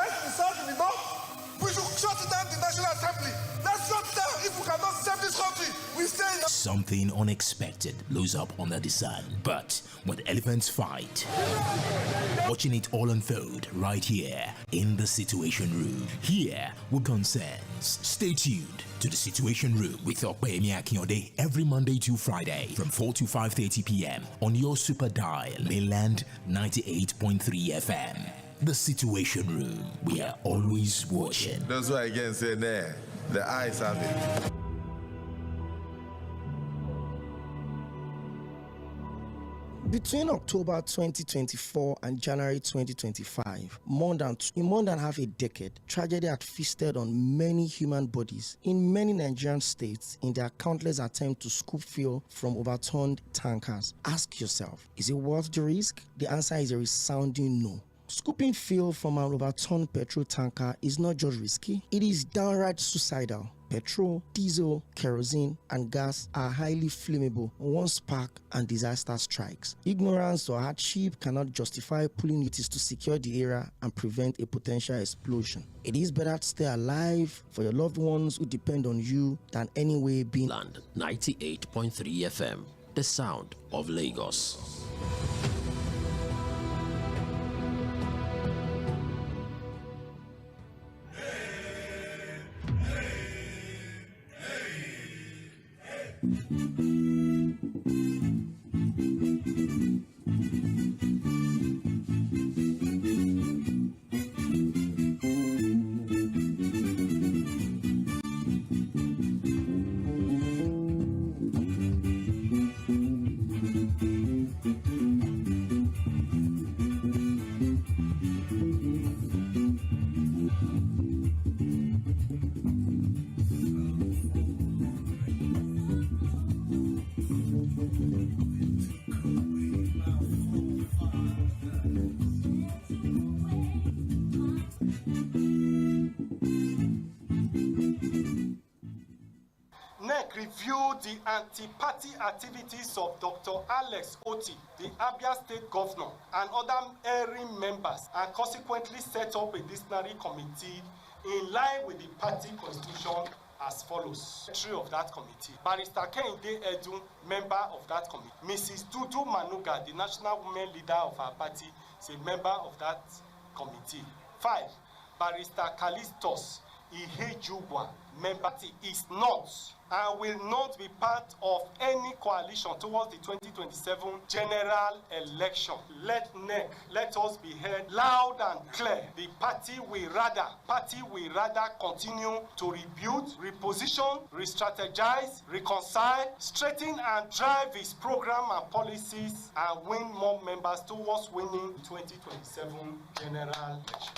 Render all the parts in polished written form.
Let's resolve in the north. We should shut down the National Assembly. Let's shut down. If we cannot save this country, we stay in. Something unexpected blows up under the sun, but when elephants fight, watching it all unfold right here in the Situation Room. Here with concerns. Stay tuned to the Situation Room with Tᴏɪᴛᴛᴇ every Monday to Friday from 4 to 5:30 p.m. on your super dial, Mainland 98.3 FM. The Situation Room. We are always watching. That's why again say there. The eyes have it. Between October 2024 and January 2025, more than half a decade, tragedy had feasted on many human bodies in many Nigerian states in their countless attempts to scoop fuel from overturned tankers. Ask yourself, is it worth the risk? The answer is a resounding no. Scooping fuel from an overturned petrol tanker is not just risky, it is downright suicidal. Petrol, diesel, kerosene, and gas are highly flammable. One spark and disaster strikes. Ignorance or hardship cannot justify pulling it to secure the area and prevent a potential explosion. It is better to stay alive for your loved ones who depend on you than anyway being. Land 98.3 FM, the sound of Lagos. Reviewed the anti-party activities of Dr. Alex Otti, the Abia State Governor, and other erring members, and consequently set up a disciplinary committee in line with the party constitution as follows. Secretary of that committee, Barrister Dᴇʟᴛ, member of that committee. Mrs. Dudu Manuga, the national women leader of our party, is a member of that committee. 5. Barrister Callistus Ihejubwa, member, is not and will not be part of any coalition towards the 2027 general election. Let us be heard loud and clear. The party will rather continue to rebuild, reposition, re-strategize, reconcile, straighten and drive its program and policies and win more members towards winning the 2027 general election.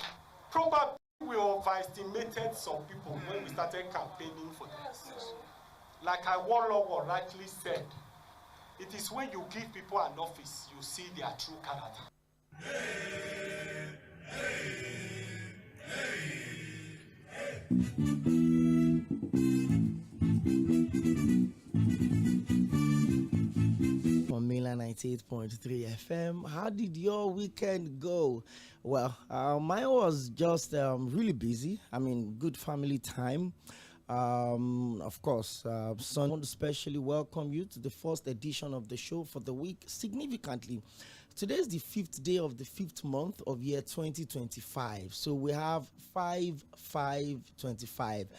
Probably we overestimated some people when we started campaigning for this. Like Aᴅᴜᴡ rightly said, it is when you give people an office, you see their true character. On Mainland 98.3 FM, how did your weekend go? Well, mine was just really busy. I mean, good family time. Of course, son, I want to specially welcome you to the first edition of the show for the week. Significantly, today is the 5th day of the 5th month of year 2025. So we have 5/5/25.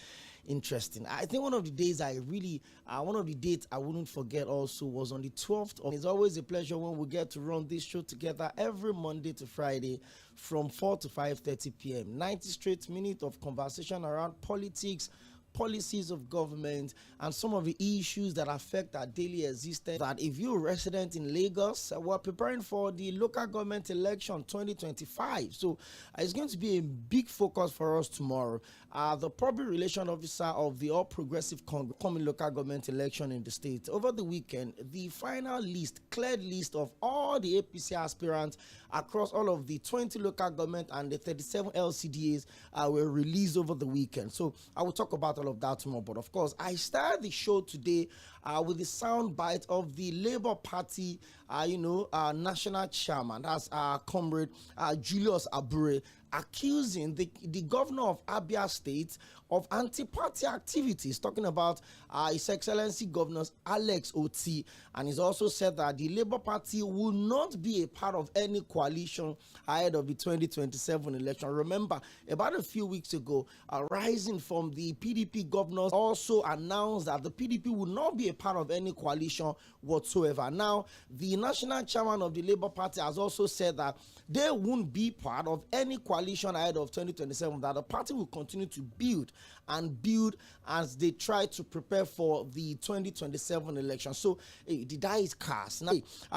Interesting. I think one of the days one of the dates I wouldn't forget also was on the 12th. It's always a pleasure when we get to run this show together every Monday to Friday from 4 to 5:30 p.m. 90 straight minutes of conversation around politics, policies of government, and some of the issues that affect our daily existence. That if you're a resident in Lagos, we're preparing for the local government election 2025. So it's going to be a big focus for us tomorrow. The public relation officer of the All Progressive Congress coming local government election in the state. Over the weekend, the final list, cleared list of all the APC aspirants across all of the 20 local government and the 37 LCDAs were released over the weekend. So I will talk about all of that tomorrow. But of course, I started the show today with the sound bite of the Labour Party, national chairman, that's comrade Julius Abure, accusing the governor of Abia State of anti-party activities, talking about His Excellency Governor Alex Otti, and he's also said that the Labour Party will not be a part of any coalition ahead of the 2027 election. Remember, about a few weeks ago, rising from the PDP governors also announced that the PDP will not be a part of any coalition whatsoever. Now, the national chairman of the Labour Party has also said that they won't be part of any coalition ahead of 2027, that the party will continue to build as they try to prepare for the 2027 election. So the die is cast. Now,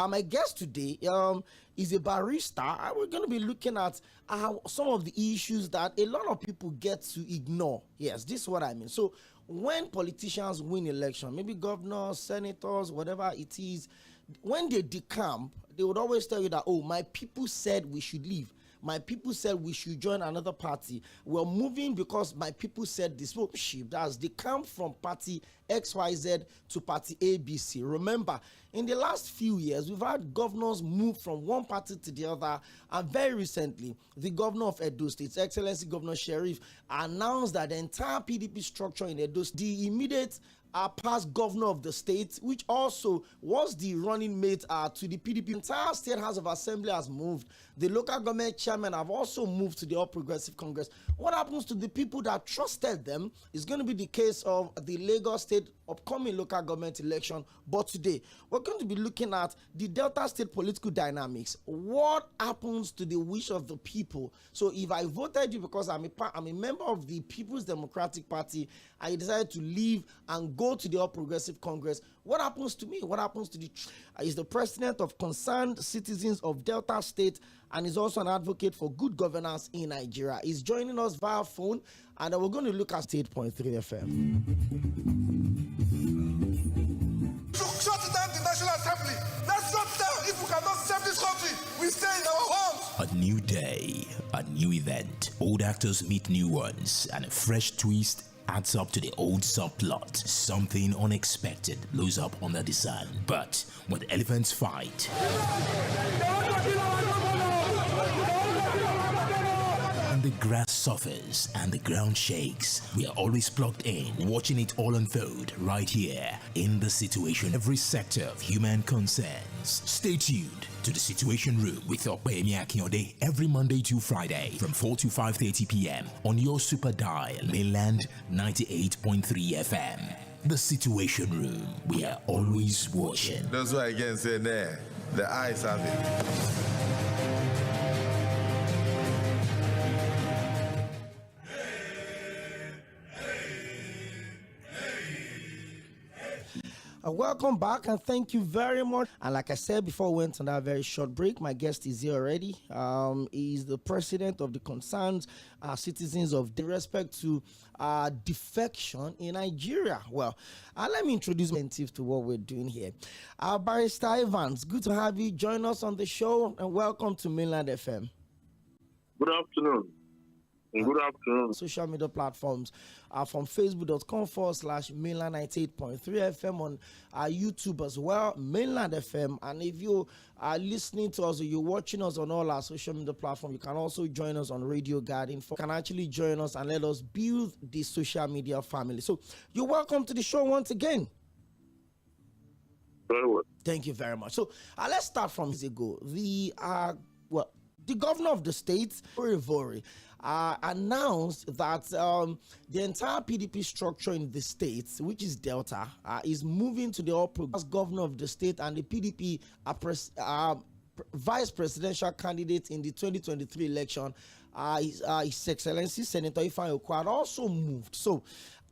my guest today is a barrister. We're going to be looking at some of the issues that a lot of people get to ignore. Yes, this is what I mean. So when politicians win election, maybe governors, senators, whatever it is, when they decamp, they would always tell you that, oh, my people said we should leave. My people said we should join another party. We're moving because my people said this. So, that's they come from party XYZ to party ABC. Remember, in the last few years, we've had governors move from one party to the other. And very recently, the governor of Edo State, His Excellency Governor Sheriff, announced that the entire PDP structure in Edo State, the immediate past governor of the state, which also was the running mate to the PDP. The entire State House of Assembly has moved. The local government chairman have also moved to the All Progressive Congress. What happens to the people that trusted them is going to be the case of the Lagos State upcoming local government election. But today, we're going to be looking at the Delta State political dynamics. What happens to the wish of the people? So if I voted you because I'm a member of the People's Democratic Party, I decided to leave and go to the All Progressive Congress, what happens to me? What happens to is the president of Concerned Citizens of Delta State, and is also an advocate for good governance in Nigeria. He's joining us via phone, and we're going to look at 8.3 FM. Shut down the National Assembly. Let's shut down. If we cannot save this country, we stay in our homes. A new day, a new event. Old actors meet new ones, and a fresh twist adds up to the old subplot. Something unexpected blows up under the sun. But when elephants fight, and the grass suffers and the ground shakes, we are always plugged in, watching it all unfold right here in the situation. Every sector of human concerns. Stay tuned to the Situation Room with Tᴏɪᴛᴛᴇ every Monday to Friday from 4 to 5:30 p.m. on your super dial, Mainland 98.3 FM. The Situation Room, we are always watching. That's why I can say there, the eyes have it. Welcome back, and thank you very much. And like I said before we went on that very short break, my guest is here already. He's the president of the Concerned Citizens of the respect to defection in Nigeria. Well, let me introduce myself to what we're doing here. Barrister Evans, good to have you join us on the show, and welcome to Mainland FM. Good afternoon. Good afternoon. Social media platforms from facebook.com/mainland 98.3 FM, on YouTube as well, Mainland FM. And if you are listening to us or you're watching us on all our social media platforms, you can also join us on Radio Garden. You can actually join us and let us build the social media family. So you're welcome to the show once again. Very well. Thank you very much. So let's start from years ago. The governor of the state, Tᴏɪᴛᴛᴇ, announced that the entire PDP structure in the state, which is Delta, is moving to the All Progressive governor of the state, and the PDP vice presidential candidate in the 2023 election, His Excellency Senator Ifeanyi Okowa, also moved. So,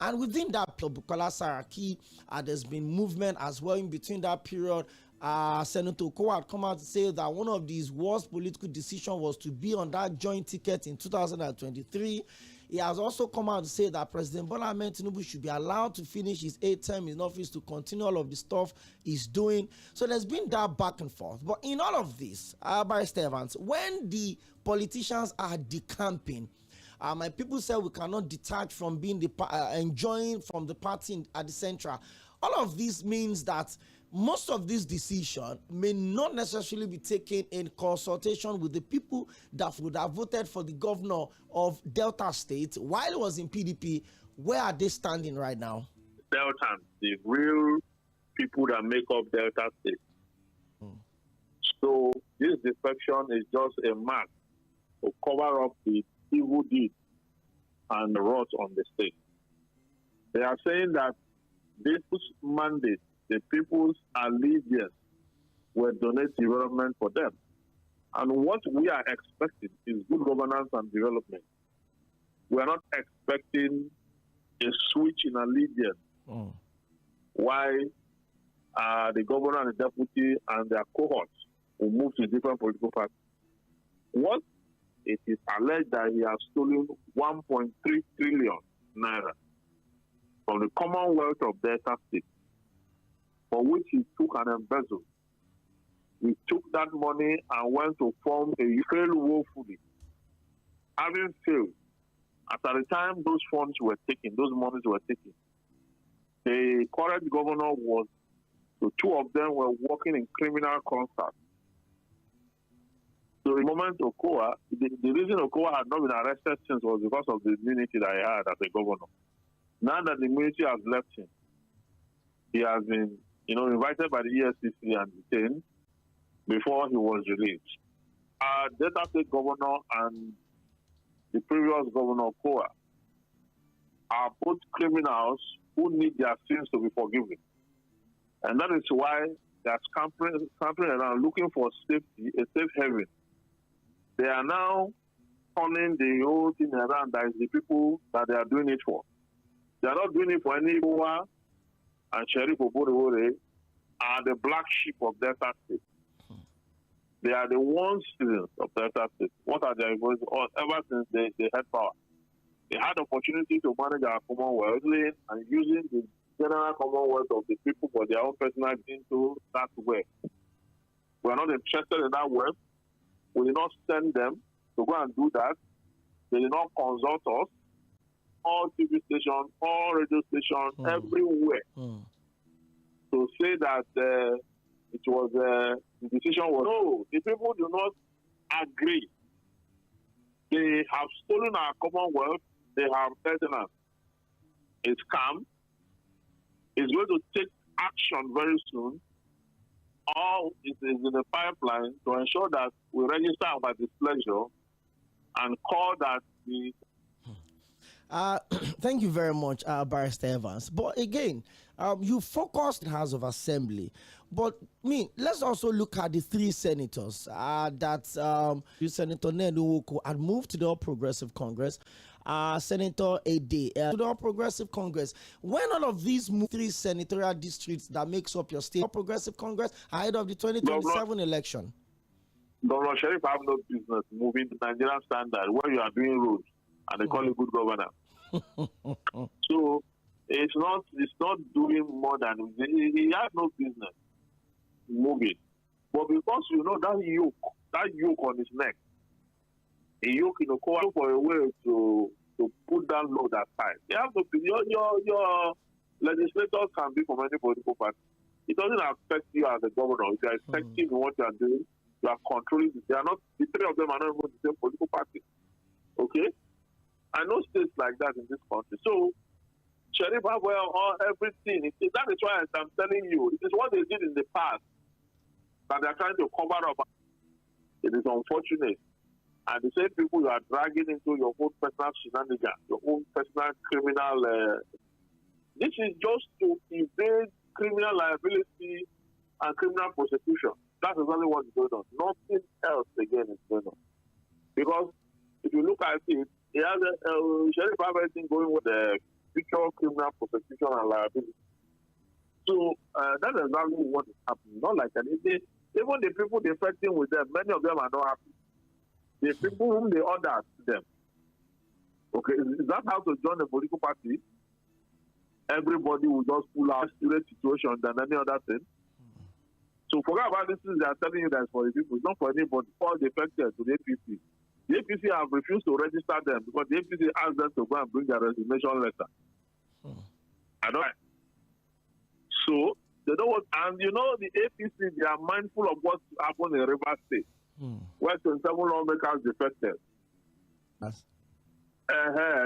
and within that, Bukola Saraki, there's been movement as well in between that period. Senator Okowa had come out to say that one of his worst political decisions was to be on that joint ticket in 2023. He has also come out to say that President Bola Ahmed Tinubu should be allowed to finish his 8th term in office to continue all of the stuff he's doing. So there's been that back and forth. But in all of this, Barrister Evans, when the politicians are decamping, my people say we cannot detach from being enjoying from the party at the central. all of this means that most of this decision may not necessarily be taken in consultation with the people that would have voted for the governor of Delta State while he was in PDP. Where are they standing right now? Delta, the real people that make up Delta State. So this defection is just a mark to cover up the evil deeds and the rot on the state. They are saying that this mandate, the people's allegiance, will donate development for them. And what we are expecting is good governance and development. We are not expecting a switch in allegiance. Why the governor and the deputy and their cohorts will move to different political parties. What it is alleged that he has stolen 1.3 trillion naira from the Commonwealth of Delta State, for which he took an embezzle. He took that money and went to form a failed woefully. Having failed, at the time those funds were taken, those monies were taken, the current governor was, the two of them were working in criminal concert. So the moment Okowa, the reason Okowa had not been arrested since was because of the immunity that he had as a governor. Now that the immunity has left him, he has been, invited by the EFCC and detained before he was released. Our Delta State governor and the previous governor Okowa are both criminals who need their sins to be forgiven. And that is why they are scampering around looking for safety, a safe haven. They are now turning the whole thing around that is the people that they are doing it for. They are not doing it for any Owa and Sheriff Oborewore are the black sheep of Delta State. They are the one citizens of Delta State. What are their voices? Ever since they had power, they had the opportunity to manage our Commonwealth and using the general Commonwealth of the people for their own personal gain to that way. We are not interested in that wealth. We did not send them to go and do that. They did not consult us. All TV stations, all radio stations, everywhere, to say that it was the decision was no. The people do not agree. They have stolen our Commonwealth. They have threatened us. It's calm. It's going to take action very soon. All is in the pipeline to ensure that we register our displeasure and call that the. Thank you very much, Barrister Evans. But again, you focused on the House of Assembly. But let's also look at the three senators that Senator Ned had moved to the All Progressive Congress. Senator Ade to the All Progressive Congress. When all of these three senatorial districts that makes up your state All Progressive Congress ahead of the 2027 election? Governor Sheriff have no business moving to Nigerian standard where you are doing roads and they call it good governance. So it's not doing more than he has no business moving. But because that yoke on his neck, a yoke in a call for a way to put that load aside. You have to your legislators can be from any political party. It doesn't affect you as a governor. If you are effective in what you are doing, you are controlling. They are not, the three of them are not even the same political party. Okay? I know states like that in this country. So, Sheriff have everything. That is why I'm telling you, it is what they did in the past that they are trying to cover up. It is unfortunate. And the same people you are dragging into your own personal shenanigans, your own personal criminal. This is just to evade criminal liability and criminal prosecution. That's exactly what is going on. Nothing else again is going on. Because if you look at it, he has Sheriff have everything going with the future criminal prosecution and liability. So that's exactly what is happening. Not like anything. Even the people defecting with them, many of them are not happy. The people whom they order to them. Okay, is that how to join a political party? Everybody will just pull out serious situation than any other thing. So forget about this thing they are telling you that it's for the people. It's not for anybody. All defected to the APC. The APC have refused to register them because the APC asked them to go and bring their resignation letter. I don't. So they don't want, and the APC, they are mindful of what happened in Rivers State, where 27 lawmakers defected. Yes.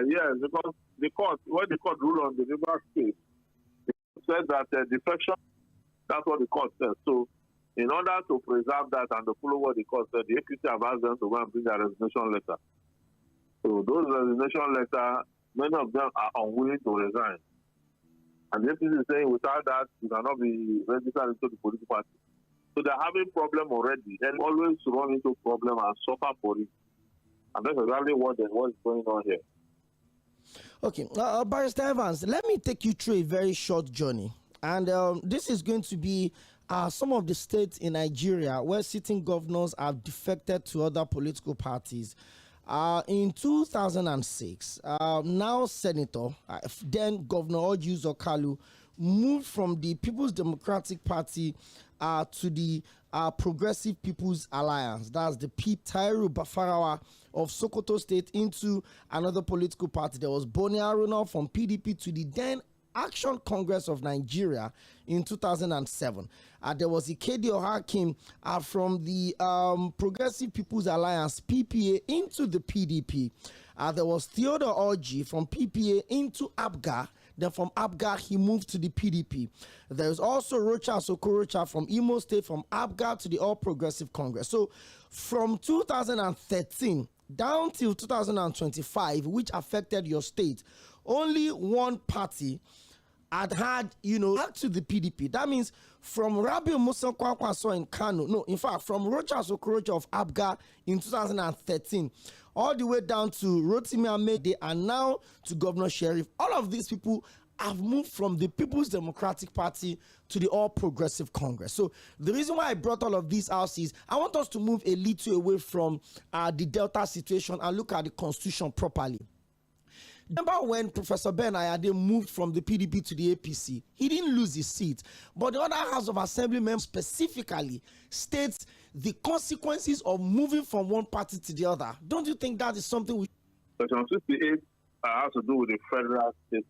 Yes, because when the court ruled on the Rivers State, it said that defection, that's what the court said. So in order to preserve that and to follow what the court said, the APC have asked them to go and bring a resignation letter. So those resignation letters, many of them are unwilling to resign. And the APC is saying without that, you cannot be registered into the political party. So they're having problem already. They always run into problem and suffer for it. And that's exactly what is going on here. Okay, Barrister Evans, let me take you through a very short journey. And this is going to be some of the states in Nigeria where sitting governors have defected to other political parties. In 2006, now Senator, then Governor Orji Uzor Kalu, moved from the People's Democratic Party to the Progressive People's Alliance. That's the Tairu Bafarawa of Sokoto State into another political party. There was Boni Haruna from PDP to the then Action Congress of Nigeria in 2007. There was Ikedi Ohakim from the Progressive People's Alliance, PPA, into the PDP. There was Theodore Orji from PPA into ABGA. Then from ABGA, he moved to the PDP. There's also Rocha Sokorocha from Imo State, from ABGA to the All Progressive Congress. So from 2013 down till 2025, which affected your state, only one party had back to the PDP. That means from Rabiu Musa Kwankwaso in Kano, no, in fact, from Rocha Sokorocha of ABGA in 2013, all the way down to Rotimi Amede and now to Governor Sheriff. All of these people have moved from the People's Democratic Party to the All Progressive Congress. So the reason why I brought all of these out is I want us to move a little away from the Delta situation and look at the Constitution properly. Remember when Professor Ben Ayade moved from the PDP to the APC? He didn't lose his seat, but the other House of Assembly members specifically states the consequences of moving from one party to the other. Don't you think that is something we... Section 68 has to do with the federal state,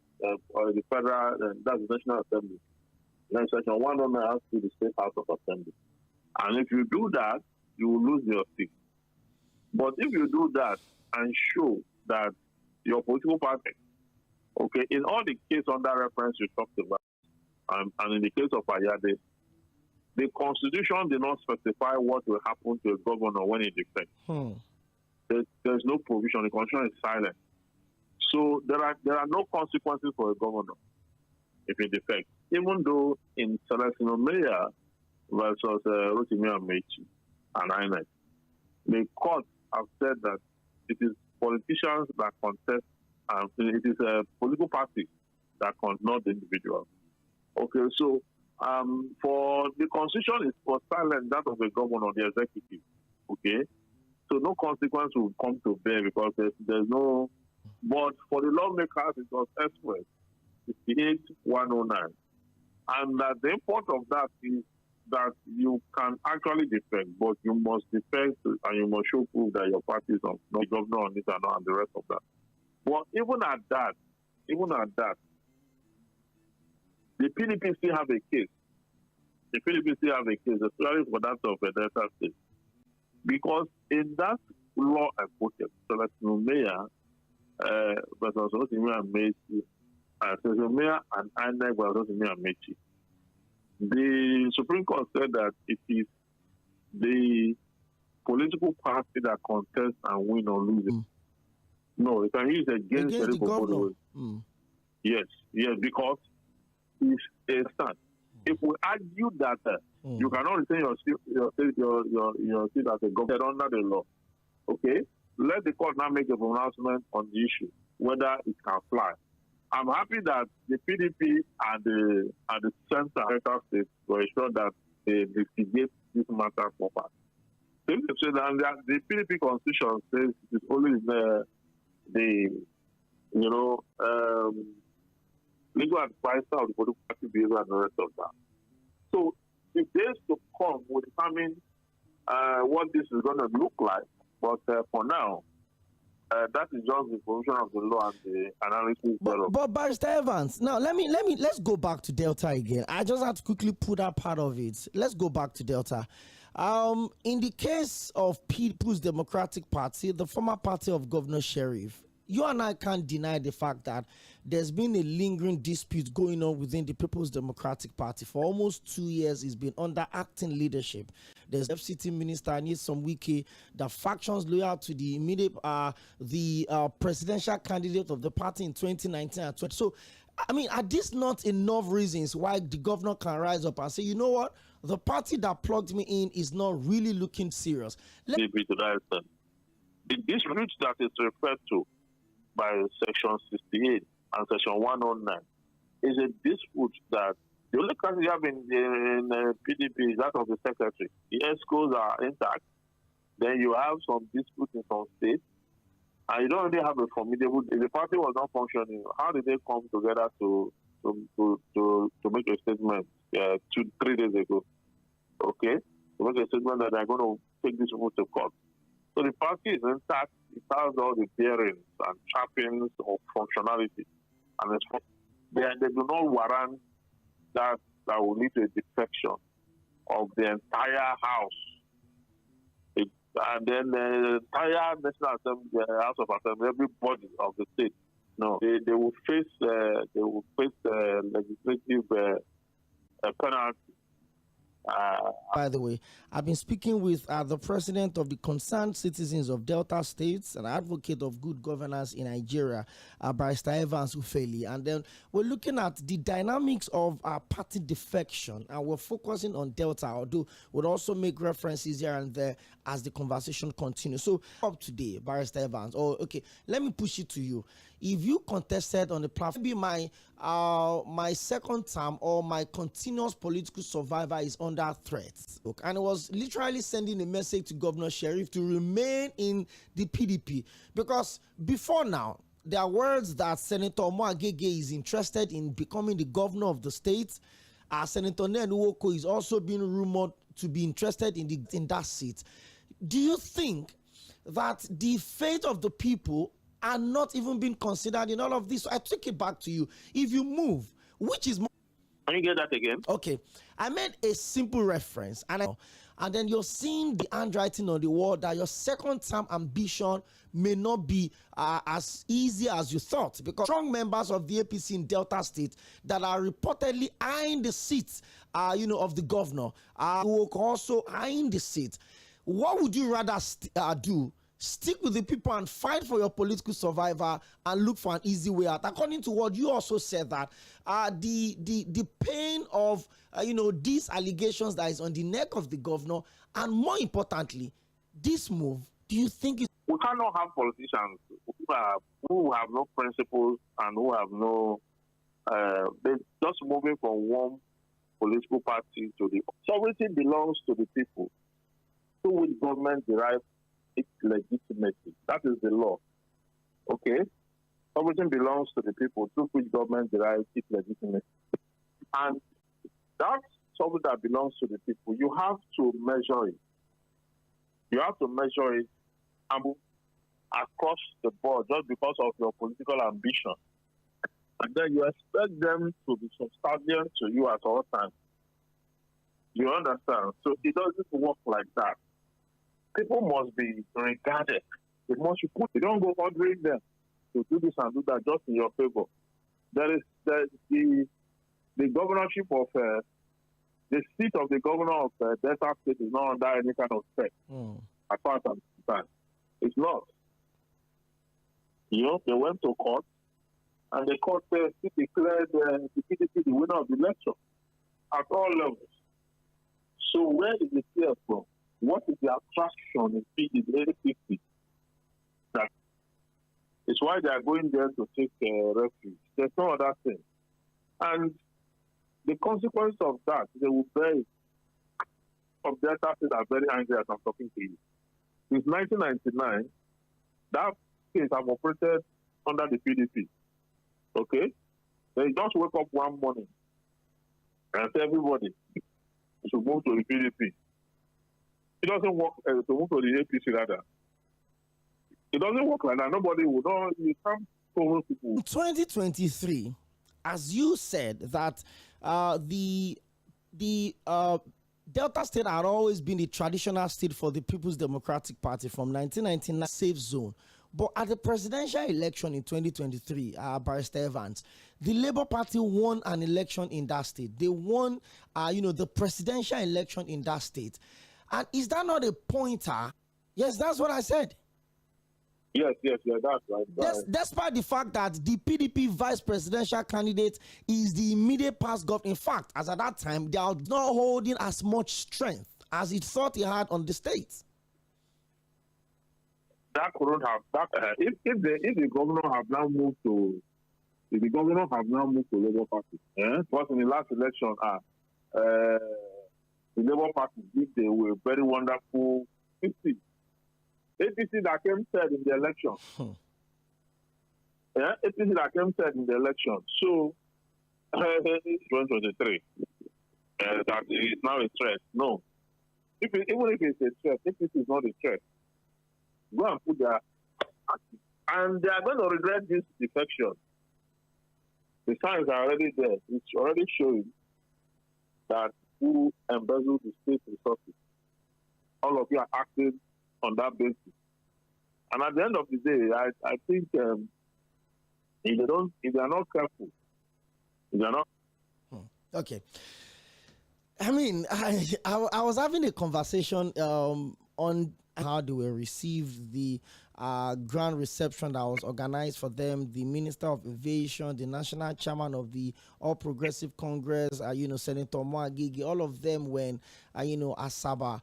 or the federal, that's the National Assembly. Then Section 109 has to do with the State House of Assembly. And if you do that, you will lose your seat. But if you do that and show that your political party, okay, in all the cases under reference you talked about, and in the case of Ayade, the Constitution did not specify what will happen to a governor when he defects. There's no provision. The Constitution is silent. So there are no consequences for a governor if he defects. Even though in Cɩ̀nɪᴢᴇ versus Rotimi Amechi and INEC, the court have said that it is politicians that contest, and it is a political party that not the individual. Okay, so for the Constitution is for silent, that of the governor, the executive. Okay, so no consequence will come to bear because there's no. But for the lawmakers, it was elsewhere, 68-109, and the import of that is that you can actually defend, but you must defend and you must show proof that your party is not the governor on it and the rest of that. But even at that, the PDP still have a case. The PDP still have a case, especially for that of the Delta State. Because in that law I quoted, Cɩ̀nɪᴢᴇ versus Rotimi Amechi, Cɩ̀nɪᴢᴇ and INEC versus Rotimi Amechi, the Supreme Court said that it is the political party that contests and win or lose it. No, you can use against the governor. Yes, because it's a stand. If we argue that you cannot retain your seat as a governor under the law, okay, let the court now make a pronouncement on the issue, whether it can fly. I'm happy that the PDP and the center state will ensure that they investigate this matter properly. So that the PDP constitution says it's only the legal advisor of the political party behavior and the rest of that. So the days to come will determine what this is going to look like. But for now, That is just the provision of the law and the analysis thereof. But Barrister Evans, now let's go back to Delta again. I just have to quickly put that part of it. Let's go back to Delta. In the case of People's Democratic Party, the former party of Governor Sheriff, you and I can't deny the fact that there's been a lingering dispute going on within the People's Democratic Party. For almost 2 years, it's been under acting leadership. There's FCT Minister Nyesom Wike, the factions loyal to the immediate, presidential candidate of the party in 2019 and 20. So, I mean, are these not enough reasons why the governor can rise up and say, you know what, the party that plugged me in is not really looking serious? The dispute that is referred to by Section 68 and Section 109 is a dispute that the only country you have in PDP is that of the secretary. The ESCOs are intact. Then you have some disputes in some states, and you don't really have a formidable. If the party was not functioning, how did they come together to make a statement 2-3 days ago? Okay, to make a statement that they're going to take this people to court. So the party is intact. It has all the bearings and trappings of functionality, and they do not warrant that will lead to a defection of the entire house. And then the entire National Assembly, House of Assembly, everybody of the state. No, they will face legislative penalty. By the way, I've been speaking with the president of the Concerned Citizens of Delta States, an advocate of good governance in Nigeria, Barrister Evans Ufeli. And then we're looking at the dynamics of party defection, and we're focusing on Delta, although we'll also make references here and there as the conversation continues. So up today, Barrister Evans, okay, let me push it to you. If you contested on the platform, maybe my second term or my continuous political survivor is under threat. Okay. And it was literally sending a message to Governor Sheriff to remain in the PDP. Because before now, there are words that Senator Omoagege is interested in becoming the governor of the state. Senator Nyesom is also being rumored to be interested in that seat. Do you think that the fate of the people are not even being considered in all of this? So I took it back to you. If you move, which is more... Can you get that again? Okay. I made a simple reference, and then you're seeing the handwriting on the wall that your second term ambition may not be as easy as you thought, because strong members of the APC in Delta State that are reportedly eyeing the seats, of the governor, who are also eyeing the seat. What would you rather do? Stick with the people and fight for your political survivor and look for an easy way out? According to what you also said, that the pain of these allegations that is on the neck of the governor, and more importantly, this move, do you think we cannot have politicians who have no principles and who have no they're just moving from one political party to the other. Sovereignty belongs to the people, to which government derives its legitimacy. That is the law. Okay? Everything belongs to the people, to which government derives its legitimacy. And that's something that belongs to the people. You have to measure it. You have to measure it across the board just because of your political ambition. And then you expect them to be subservient to you at all times. You understand? So it doesn't work like that. People must be regarded. You don't go ordering them to do this and do that just in your favor. There is the governorship of the seat of the governor of Delta State is not under any kind of threat. As far as I'm concerned, it's not. They went to court, and the court declared the PDP the winner of the election at all levels. So where is the fear from? What is the attraction in PDP? That is why they are going there to take refuge. There's no other thing. And the consequence of that, they will bear it. Of Delta State are very angry as I'm talking to you. Since 1999, that case have operated under the PDP. Okay? They just wake up one morning and say everybody should move to the PDP. It doesn't work to move to the APC rather. It doesn't work like that. Nobody will know. You can't cover people. In 2023, as you said, that the Delta State had always been the traditional state for the People's Democratic Party from 1999, safe zone. But at the presidential election in 2023, Barrister Evans, the Labour Party won an election in that state. They won, the presidential election in that state. And is that not a pointer? Yes, that's what I said. Yes, that's right. Despite the fact that the PDP vice presidential candidate is the immediate past governor. In fact, as at that time, they are not holding as much strength as it thought he had on the state. That couldn't have that. If the governor have now moved to Labour Party, because in the last election, the Labour Party did a very wonderful 50. APC that came third in the election. APC that came third in the election. So, 2023, that is now a threat. No. Even if it's a threat, APC is not a threat. Go and put their... And they are going to regret this defection. The signs are already there. It's already showing that who embezzled the state resources. All of you are acting on that basis. And at the end of the day, I think if they are not careful, if they are not... Okay. I mean, I was having a conversation on how they will receive the grand reception that was organized for them. The Minister of Aviation, the National Chairman of the All Progressive Congress, Senator Moagigi, all of them went, Asaba,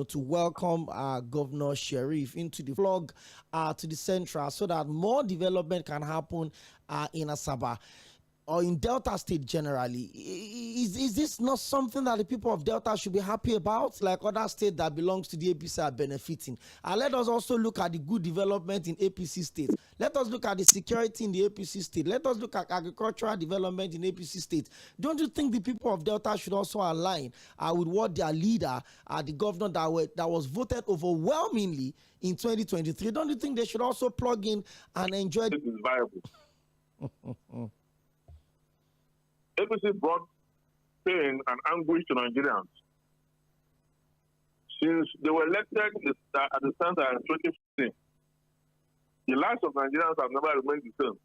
to welcome Governor Sheriff into the flag to the central so that more development can happen in Asaba. Or in Delta State generally. Is this not something that the people of Delta should be happy about, like other states that belongs to the APC are benefiting? And let us also look at the good development in APC states. Let us look at the security in the APC state. Let us look at agricultural development in APC states. Don't you think the people of Delta should also align with what their leader, the governor that was voted overwhelmingly in 2023, don't you think they should also plug in and enjoy? This is viable. APC brought pain and anguish to Nigerians. Since they were elected at the center in 2015, the lives of Nigerians have never remained the same.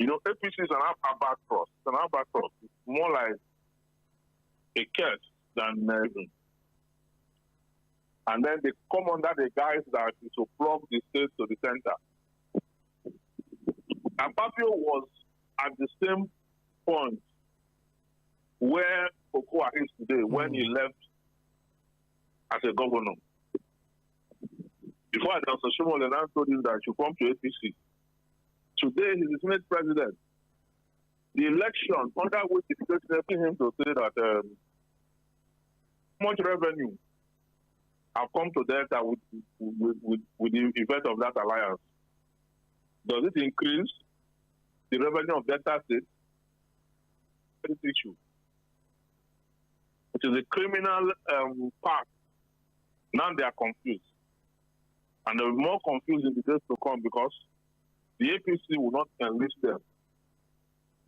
APC is an albatross. It's an albatross. It's more like a curse than anything. And then they come under the guise that is to plug the state to the center. And Papio was at the same point where Okoa is today when he left as a governor. Before Dr. Shomole told him that you come to APC. Today he's the Senate president. The election under which it is helping him to say that how much revenue have come to Delta with the event of that alliance. Does it increase the revenue of Delta State? This issue. It is a criminal part. Now they are confused. And they'll be more confused in the days to come because the APC will not enlist them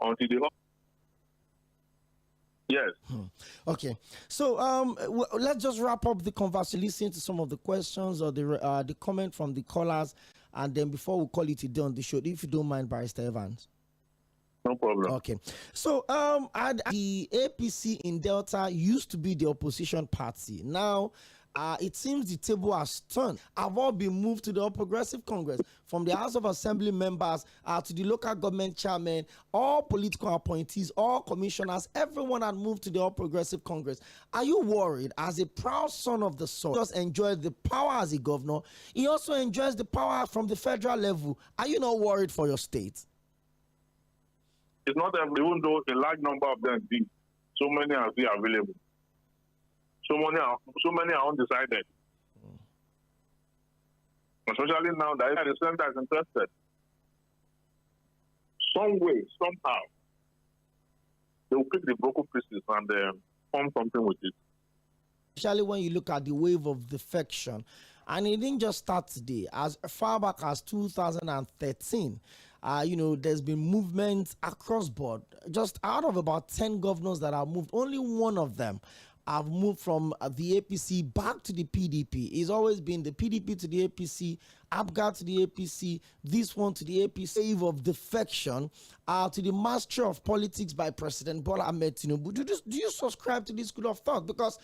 until they... Yes. Okay. So let's just wrap up the conversation, listen to some of the questions or the comment from the callers, and then before we call it a day on the show, if you don't mind, Barrister Evans. No problem. Okay. So the APC in Delta used to be the opposition party. Now it seems the table has turned. Have all been moved to the All Progressive Congress, from the House of Assembly members to the local government chairman, all political appointees, all commissioners, everyone had moved to the All Progressive Congress. Are you worried? As a proud son of the soil, he just enjoys the power as a governor. He also enjoys the power from the federal level. Are you not worried for your state? It's not every, even though a large number of them did, so many are still available. So many are undecided. Especially now that the center is interested. Some way, somehow, they will pick the broken pieces and form something with it. Especially when you look at the wave of defection And it didn't just start today. As far back as 2013, there's been movements across board. Just out of about 10 governors that have moved, only one of them have moved from the APC back to the PDP. It's always been the PDP to the APC, APGA to the APC, this one to the APC. Wave of defection to the mastery of politics by President Bola Ahmed Tinubu. Do you subscribe to this school of thought? Because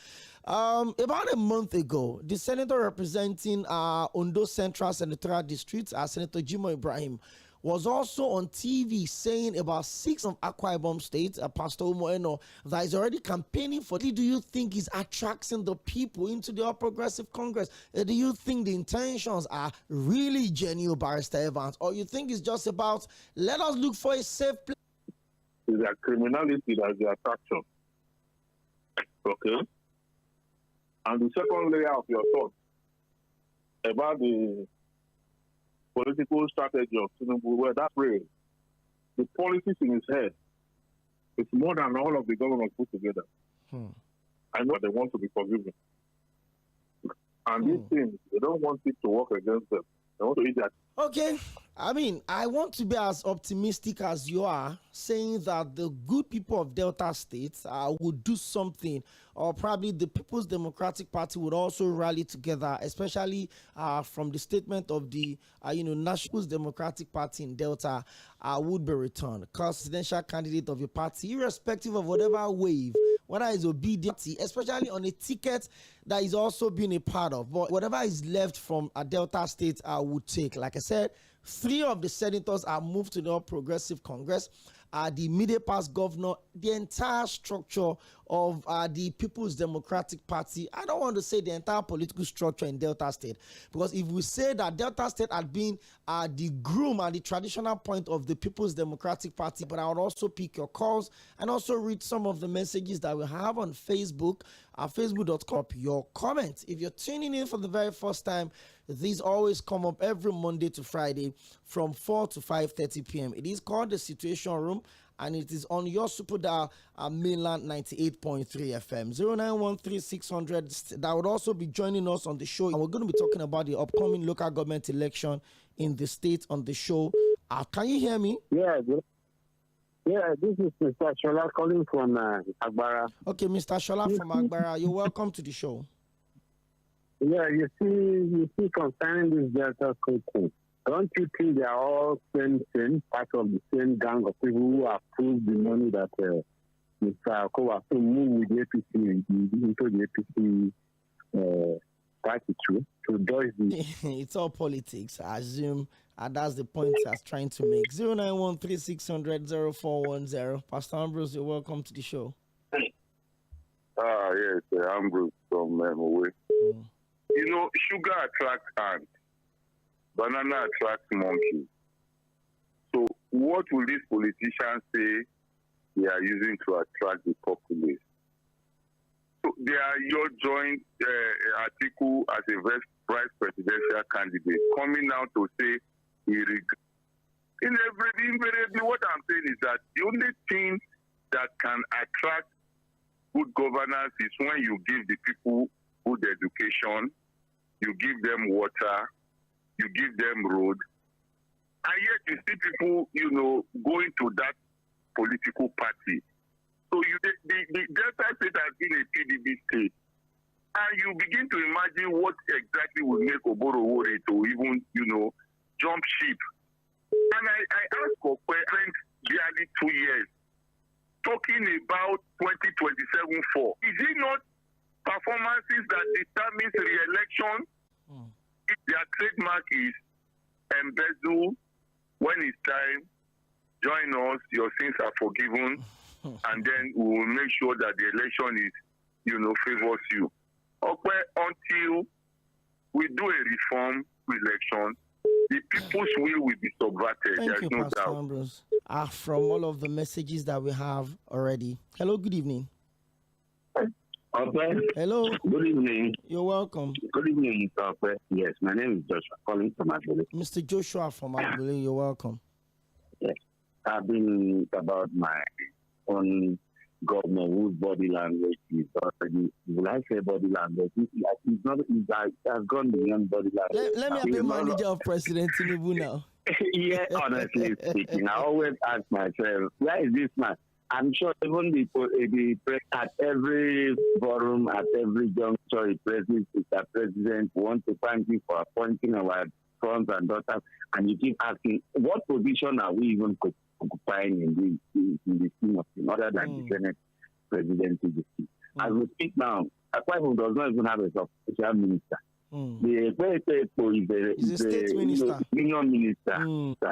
about a month ago, the senator representing Ondo Central Senatorial District, Senator Jimoh Ibrahim, was also on TV saying about 6 of Akwa Ibom State, Pastor Umoeno, that is already campaigning for. Do you think is attracting the people into the Progressive Congress? Do you think the intentions are really genuine, Barrister Evans? Or you think it's just about, let us look for a safe place? It's a criminality that's the attraction. Okay? And the second layer of your thought about the political strategy of Tinubu, well, that's real. The policies in his head is more than all of the governors put together. I know they want to be forgiven. And these things, they don't want it to work against them. They want to eat that. Okay. I mean, I want to be as optimistic as you are, saying that the good people of Delta State would do something, or probably the People's Democratic Party would also rally together, especially from the statement of the National Democratic Party in Delta would be returned. Presidential candidate of your party, irrespective of whatever wave, whether it's obedient, especially on a ticket that is also being a part of. But whatever is left from Delta State, I would take. Like I said, 3 of the senators are moved to the All Progressive Congress. The immediate past governor, the entire structure of the People's Democratic Party. I don't want to say the entire political structure in Delta State, because if we say that Delta State had been the groom and the traditional point of the People's Democratic Party, but I would also pick your calls and also read some of the messages that we have on Facebook, facebook.com. Your comments. If you're tuning in for the very first time, these always come up every Monday to Friday from 4 to 5:30 p.m. It is called The Situation Room, and it is on your super dial mainland 98.3 FM 0913-600. That would also be joining us on the show, and we're going to be talking about the upcoming local government election in the state on the show. Can you hear me? Yeah, this is Mr. Shola calling from Agbara. Okay, Mr. Shola from Agbara, you're welcome to the show. Yeah, you see, concerning this Delta State thing, don't you think they are all same, part of the same gang of people who approved the money that Mr. Okowa moved with the APC into the APC party to dodge the... It's all politics, I assume. That's the point I was trying to make. 0913-600-0410. Pastor Ambrose, you're welcome to the show. Yes, Ambrose from Mowe. You know, sugar attracts ants. Banana attracts monkeys. So what will these politicians say they are using to attract the populace? So they are your joint article as a vice presidential candidate coming out to say invariably what I'm saying is that the only thing that can attract good governance is when you give the people good education, you give them water, you give them road, and yet you see people, going to that political party. So the Delta State has been a PDP state, and you begin to imagine what exactly will make Oborowore to even, jump ship. And I asked Okwei barely 2 years, talking about 2027 for. Is it not performances that determines re-election? If their trademark is embezzle, when it's time, join us, your sins are forgiven, and then we will make sure that the election is, favors you. Okay, until we do a reform election, the people's will be subverted. Thank you, Pastor Ambrose. From all of the messages that we have already. Hello, good evening. Okay. Hello. Good evening. You're welcome. Good evening, Mr. Ope. Yes, my name is Joshua, calling from Agbole. Mr. Joshua from Agbole, you're welcome. Yes. I've been about my own governor whose body language is already, will I say body language? It's not, it has gone beyond body language. Let me be manager of President Tinubu now. Yeah, honestly speaking, I always ask myself, where is this man? I'm sure even the at every forum, at every juncture, the president, Mr. President, want to thank you for appointing our sons and daughters, and you keep asking, what position are we even occupying in the scheme of things, other than the Senate presidency? As we speak now, Akwa does not even have a special minister. The Pᴏᴜ is a state minister, union minister.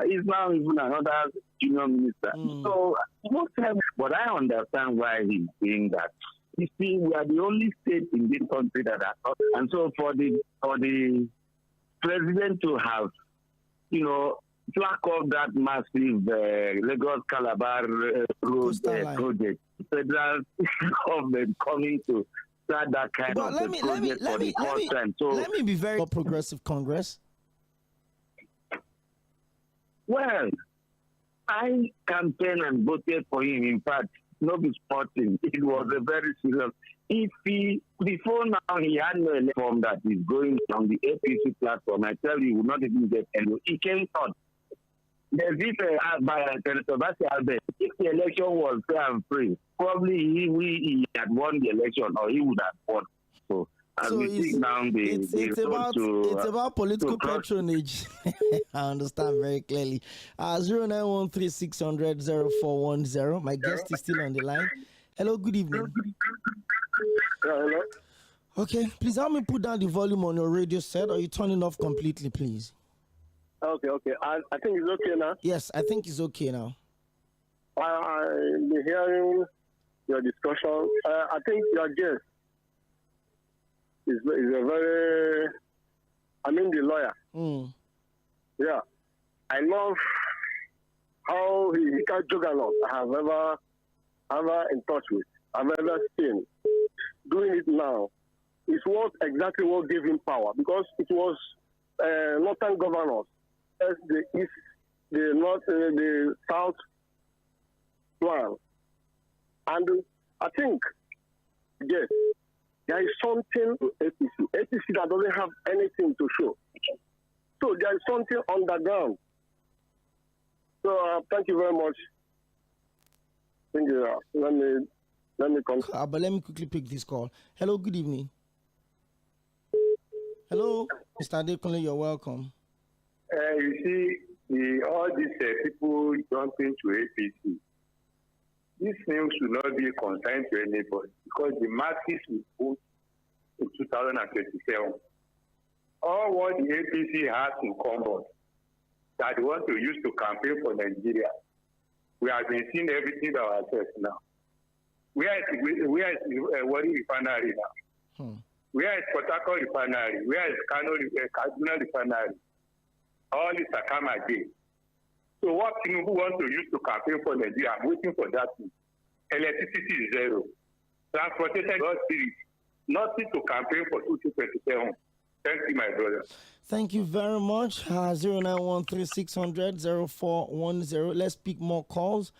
He's now even another union minister. So most times, but I understand why he's saying that. You see, we are the only state in this country that are not, and so for the president to have, flag off that massive Lagos-Calabar road project, federal government coming to start that kind of project for the first time. So let me be very progressive Congress. Well, I campaigned and voted for him. In fact, not be sporting. It was a very serious. If he, before now, he had no form that is going on the APC platform, I tell you, he would not even get any. He came out. There's this by Senator Albert. If the election was fair and free, probably he had won the election, or he would have won. So it's about political patronage. I understand very clearly. 0913600410. My guest is still on the line. Hello, good evening. Hello. Okay, please help me put down the volume on your radio set, or you turn it off completely, please. Okay. I think it's okay now. Yes, I think it's okay now. I've been hearing your discussion. I think your guest is a very, the lawyer. Yeah. I love how he can joke a lot. I have ever in touch with. I've ever seen. Doing it now is exactly what gave him power, because it was northern governors, the east, the north, the south one. And I think, yes, there is something to APC that doesn't have anything to show. So there is something underground. So thank you very much. Thank you. Let me come. But let me quickly pick this call. Hello, good evening. Hello, Mr. Dᴇʟᴛ, you're welcome. You see, all these people jumping to APC, these things should not be consigned to anybody, because the masses will vote in 2027. All what the APC has in common that they want to use to campaign for Nigeria, we have been seeing everything ourselves now. Where is Warri refinery now? Where is Port Harcourt refinery? Where is Kaduna refinery? All this are come again. So what Tinubu wants to use to campaign for Nigeria, I'm waiting for that thing. Electricity is zero. Transportation is nothing to campaign for 2027. Thank you, my brother. Thank you very much. 0913600410. Let's pick more calls,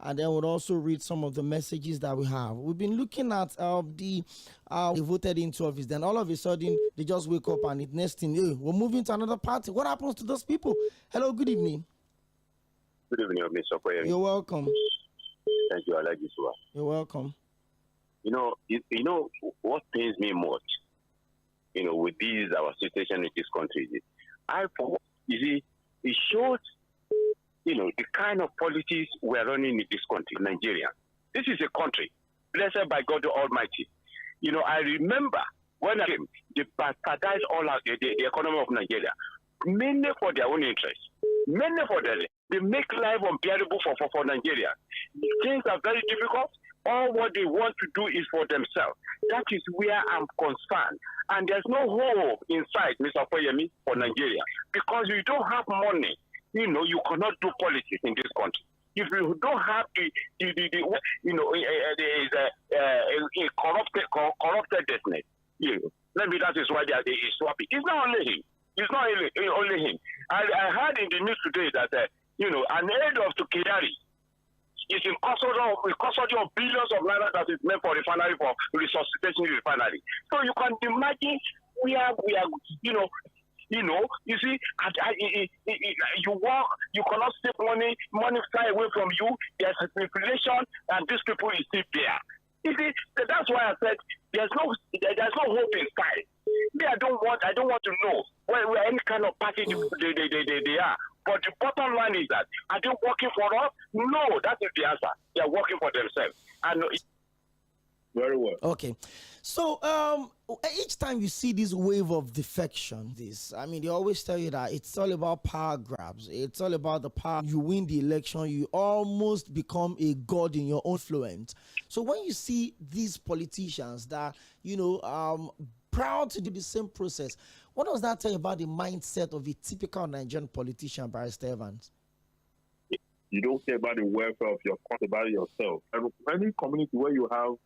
and then we'll also read some of the messages that we have. We've been looking at they voted into office. Then all of a sudden, they just wake up and it next thing, we're moving to another party. What happens to those people? Hello, good evening. Good evening, Mr. Koyemi. You're welcome. Thank you, Alhaji Suwa. You're welcome. You know what pains me much, with our situation in this country is, it shows, the kind of policies we're running in this country, Nigeria. This is a country blessed by God Almighty. I remember when I came, they bastardized all out the economy of Nigeria, mainly for their own interests, they make life unbearable for Nigeria. Things are very difficult. All what they want to do is for themselves. That is where I'm concerned. And there's no hope inside, Mr. Koyemi, for Nigeria. Because you don't have money, you cannot do politics in this country. If you don't have corruptedness, maybe that is why they are swapping. It's not only him. It's not only him. I heard in the news today that, an aide of Tğᴇ is in custody of billions of naira that is meant for refinery, for resuscitation refinery. So you can imagine where we are, you see, you work, you cannot save money fly away from you, there's manipulation, and these people is still there. You see, that's why I said there's no hope inside. I don't want to know where any kind of party they are. But the bottom line is that, are they working for us? No, that is the answer. They are working for themselves. Very well. Okay. So each time you see this wave of defection, they always tell you that it's all about power grabs. It's all about the power. You win the election, you almost become a god in your own influence. So when you see these politicians that, proud to do the same process, what does that tell you about the mindset of a typical Nigerian politician, Barrister Evans? You don't care about the welfare of your country, about yourself. And any community where you have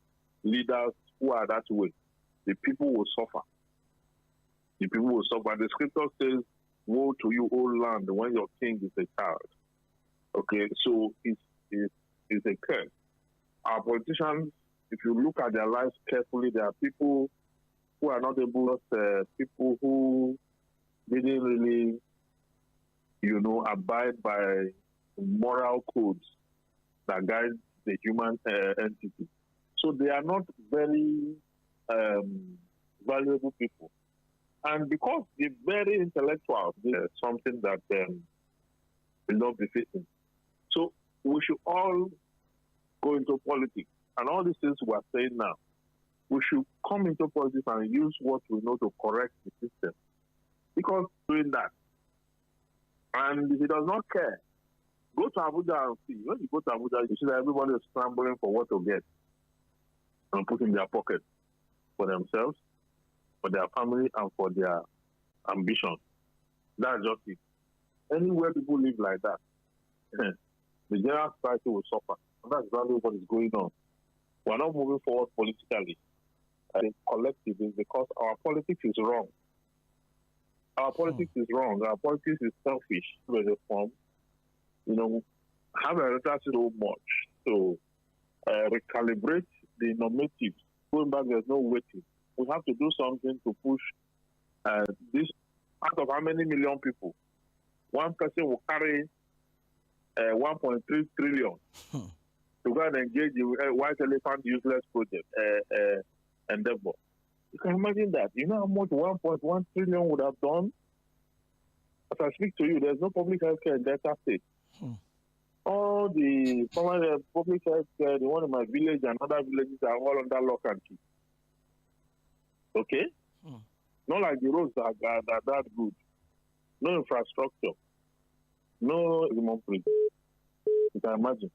leaders who are that way, the people will suffer. The people will suffer. The scripture says, woe to you, O land, when your king is a child. Okay, so it's a curse. Our politicians, if you look at their lives carefully, there are people who are not able to, people who didn't really, abide by moral codes that guide the human entity. So they are not very valuable people. And because they're very intellectual, there's something that will not be fitting. So we should all go into politics. And all these things we are saying now, we should come into politics and use what we know to correct the system. Because doing that, and if he does not care, go to Abuja and see. When you go to Abuja, you see that everybody is scrambling for what to get and put in their pocket for themselves, for their family, and for their ambition. That's just it. Anywhere people live like that, the general society will suffer. And that's exactly what is going on. We're not moving forward politically. I think collectively, because our politics is wrong. Our politics is wrong. Our politics is selfish with the form. Have a little so much to recalibrate the normatives. Going back, there's no waiting. We have to do something to push this. Out of how many million people? One person will carry 1.3 trillion to go and engage in white elephant useless project endeavor. You can imagine that. You know how much 1.1 trillion would have done? As I speak to you, there's no public health care in Delta State. All the public health care, the one in my village and other villages are all under lock and key. Okay? Not like the roads that are good. No infrastructure. No human bridge. You can imagine.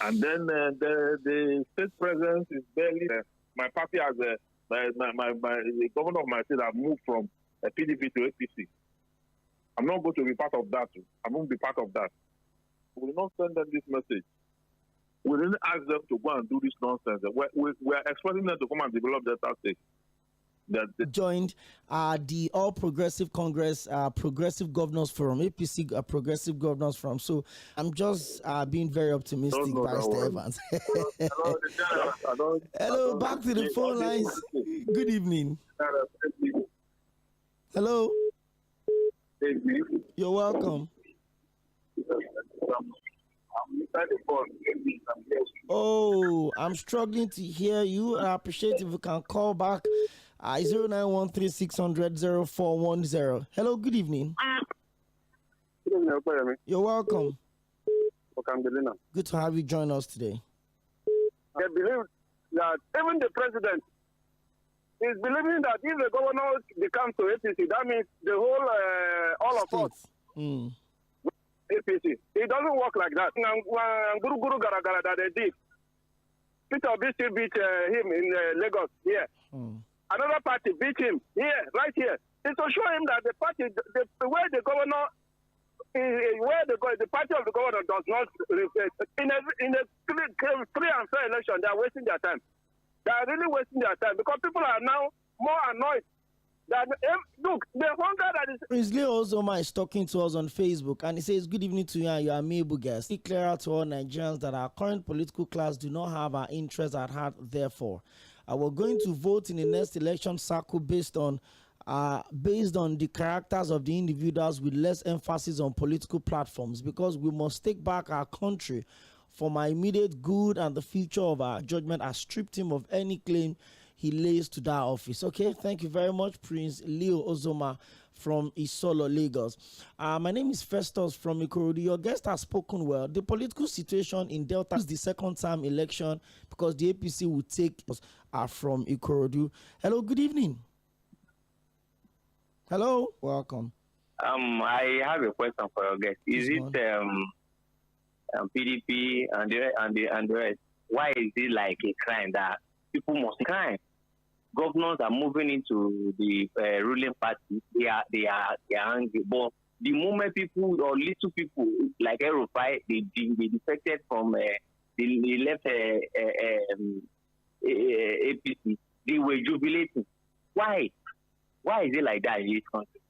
And then the state presence is barely. My party has the governor of my state have moved from a PDP to APC. I'm not going to be part of that. I won't be part of that. We will not send them this message. We didn't ask them to go and do this nonsense. We're expecting them to come and develop Delta State. Joined the All Progressive Congress Progressive Governors Forum, APC Progressive Governors Forum. So I'm just being very optimistic, Barrister Evans. Hello, back to the phone lines. Good evening. Hello. You're welcome. Oh, I'm struggling to hear you. I appreciate if you can call back. 0913-600-0410. Hello, good evening. You're welcome. Good to have you join us today. I believe that even the president is believing that if the governor becomes to APC, that means the whole, all of us, APC. It doesn't work like that. Guru Gara Gara that they did. Peter Obi still beat him in Lagos here. Another party beat him here, right here. It's to show him that the party, the way the governor, where the party of the governor does not reflect. In a free and fair election, they are wasting their time. They are really wasting their time because people are now more annoyed That look, the hunger that is. Prince Leo is talking to us on Facebook, and he says, "Good evening to you and your amiable guests. It's clear to all Nigerians that our current political class do not have our interests at heart. Therefore, we're going to vote in the next election cycle based on the characters of the individuals, with less emphasis on political platforms, because we must take back our country for my immediate good and the future of our judgment has stripped him of any claim he lays to that office." Okay, thank you very much, Prince Leo Ozoma from Isolo, Lagos. My name is Festus from Ikorodu. Your guest has spoken well. The political situation in Delta is the second time election because the APC will take from Ikorodu. Hello, good evening. Hello, welcome. I have a question for your guest. Is it PDP and the rest? Why is it like a crime that people must crime? Governors are moving into the ruling party. They are angry. But the moment people or little people like Erufai, they defected from they left APC, they were jubilating. Why? Why is it like that in this country?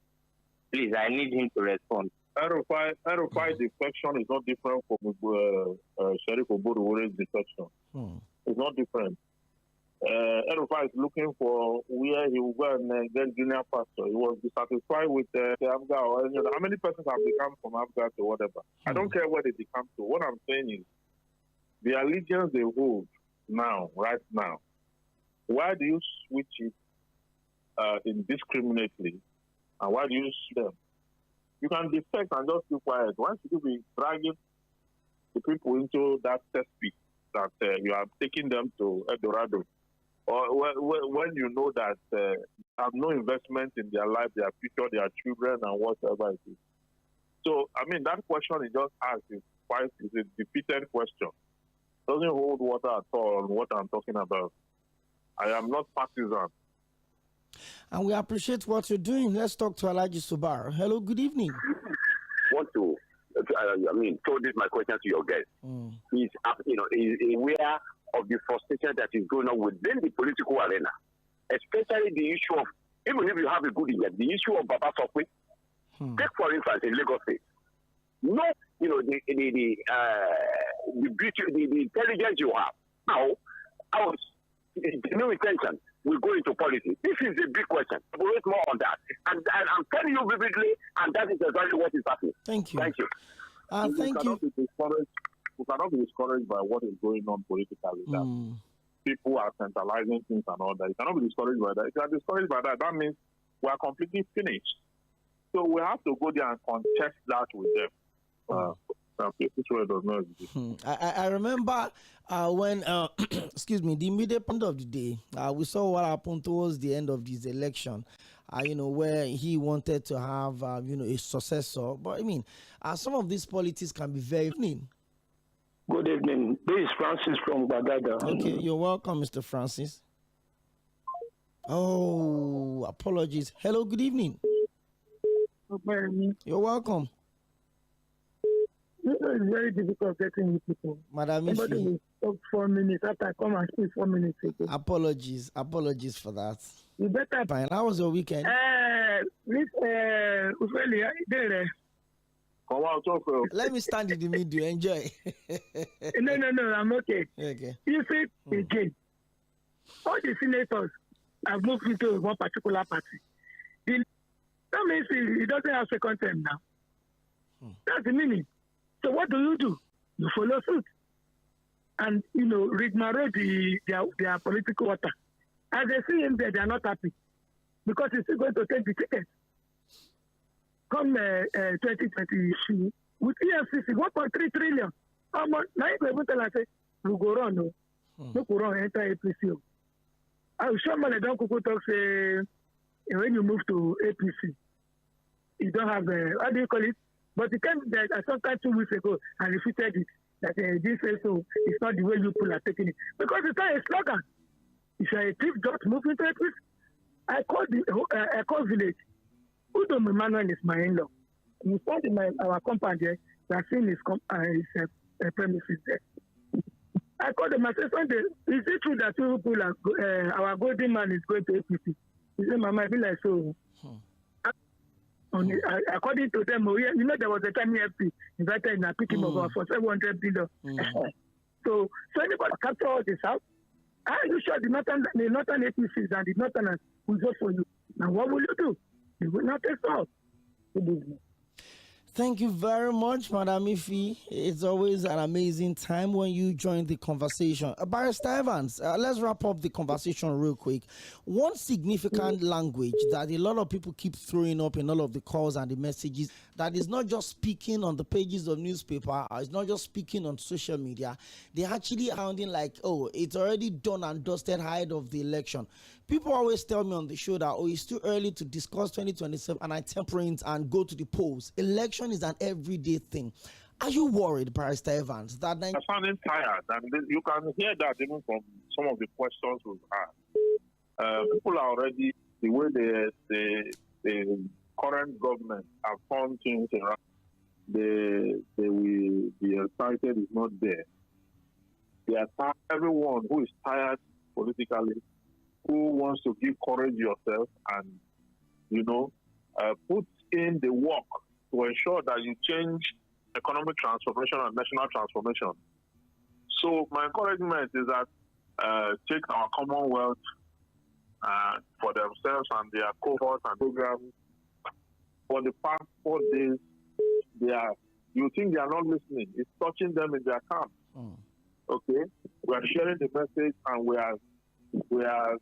Please, I need him to respond. Erufai defection is not different from Sheriff Obodowore's defection. It's not different. Erufai is looking for where he will go and get junior pastor. He was dissatisfied with the Abga or any other. How many persons have become from Abga to whatever? I don't care where they become to. What I'm saying is the allegiance they hold now, right now, why do you switch it indiscriminately? And why do you sue them? You can defect and just keep quiet. Why should you be dragging the people into that test pit that you are taking them to El Dorado? Or when you know that you have no investment in their life, their future, their children, and whatever it is. So, I mean, that question he just asked is a defeated question. It doesn't hold water at all on what I'm talking about. I am not partisan. And we appreciate what you're doing. Let's talk to Alhaji Subar. Hello, good evening. So this is my question to your guest. He's aware of the frustration that is going on within the political arena, especially the issue of, even if you have a good idea, the issue of Baba Sokwe. Take for instance in Lagos State. No, the intelligence you have now. No intention will go into policy. This is a big question. We'll wait more on that. And I'm telling you vividly, and that is exactly what is happening. Thank you. Thank you. Thank you. We cannot be discouraged by what is going on politically. That people are centralizing things and all that. You cannot be discouraged by that. If you are discouraged by that, that means we are completely finished. So we have to go there and contest that with them. I remember when, excuse me, the immediate end of the day, we saw what happened towards the end of this election, where he wanted to have, a successor. But I mean, some of these politics can be very evening. Good evening. This is Francis from Bagada. Okay, you're welcome, Mr. Francis. Oh, apologies. Hello, good evening. You're welcome. It's very difficult getting with people. Madam, somebody will talk 4 minutes after I come and speak 4 minutes ago. Apologies for that. You better. Fine. How was your weekend? Miss let me stand in the middle. Enjoy. No, I'm okay. Okay. You see, again, all the senators have moved into one particular party. That means he doesn't have second term now. That's the meaning. So what do? You follow suit. And, rigmarole their political water. As they see him there, they are not happy. Because he's still going to take the ticket. Come 2022, with EFCC, 1.3 trillion. Now you go tell us, we go run, no? No go run, enter APC. I'm sure they don't talk, say, when you move to APC, you don't have, how do you call it? But it came there sometime 2 weeks ago and refuted it. That this so it's not the way you people are taking it. Because it's not a slogan. If you're a thief, just move into a place. I call village. Udom Emmanuel is my in-law. You stand in our compound there, we are seeing his premises there. I called them, I said, Sunday, is it true that two people our golden man is going to APC? He said, Mama, I feel like so. According to them, you know, there was a time EFP invited in a picking of for 700 billion. So anybody capture all this out? Are you sure the northern APCs and the northerners will vote for you? Now what will you do? You will not take off. Thank you very much, Madam Ifi. It's always an amazing time when you join the conversation. Barrister Evans, let's wrap up the conversation real quick. One significant language that a lot of people keep throwing up in all of the calls and the messages that is not just speaking on the pages of newspaper, or it's not just speaking on social media. They're actually sounding like, oh, it's already done and dusted ahead of the election. People always tell me on the show that, oh, it's too early to discuss 2027 and I temperate and go to the polls. Election is an everyday thing. Are you worried, Barrister Evans, that I'm sounding tired, and you can hear that even from some of the questions we've had. People are already, the way the current government have turned things around, the excited is not there. They are tired. Everyone who is tired politically, who wants to give courage yourself and, put in the work to ensure that you change economic transformation and national transformation. So my encouragement is that take our Commonwealth for themselves and their cohorts and programs. For the past 4 days, you think they are not listening. It's touching them in their camp. Okay? We are sharing the message and we are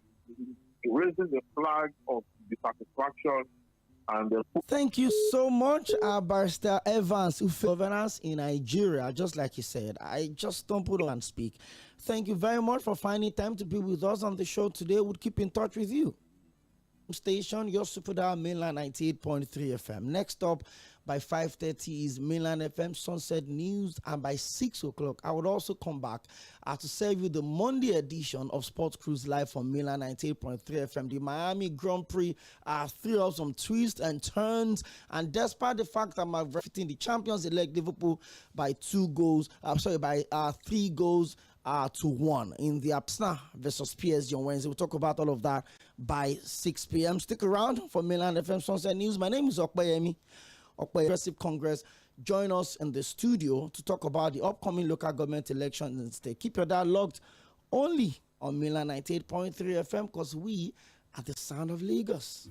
raising the flag of dissatisfaction. And thank you so much, Barrister Evans, governance in Nigeria. Just like you said, I just don't put on and speak. Thank you very much for finding time to be with us on the show today. We'll keep in touch with you. Station, your Superdar Mainland 98.3 FM. Next up by 5:30 is Mainland FM Sunset News, and by 6 o'clock I would also come back to serve you the Monday edition of Sports Cruise Live from Mainland 98.3 FM. The Miami Grand Prix threw up some twists and turns, and despite the fact that my the champions elect Liverpool by 3 goals to 1 in the Arsenal versus PSG on Wednesday. We'll talk about all of that by 6 p.m. Stick around for Mainland FM Sunset News. My name is Oꜱ Progressive Congress. Join us in the studio to talk about the upcoming local government elections in the state. Keep your dial logged only on Mainland 98.3 FM, because we are the sound of Lagos.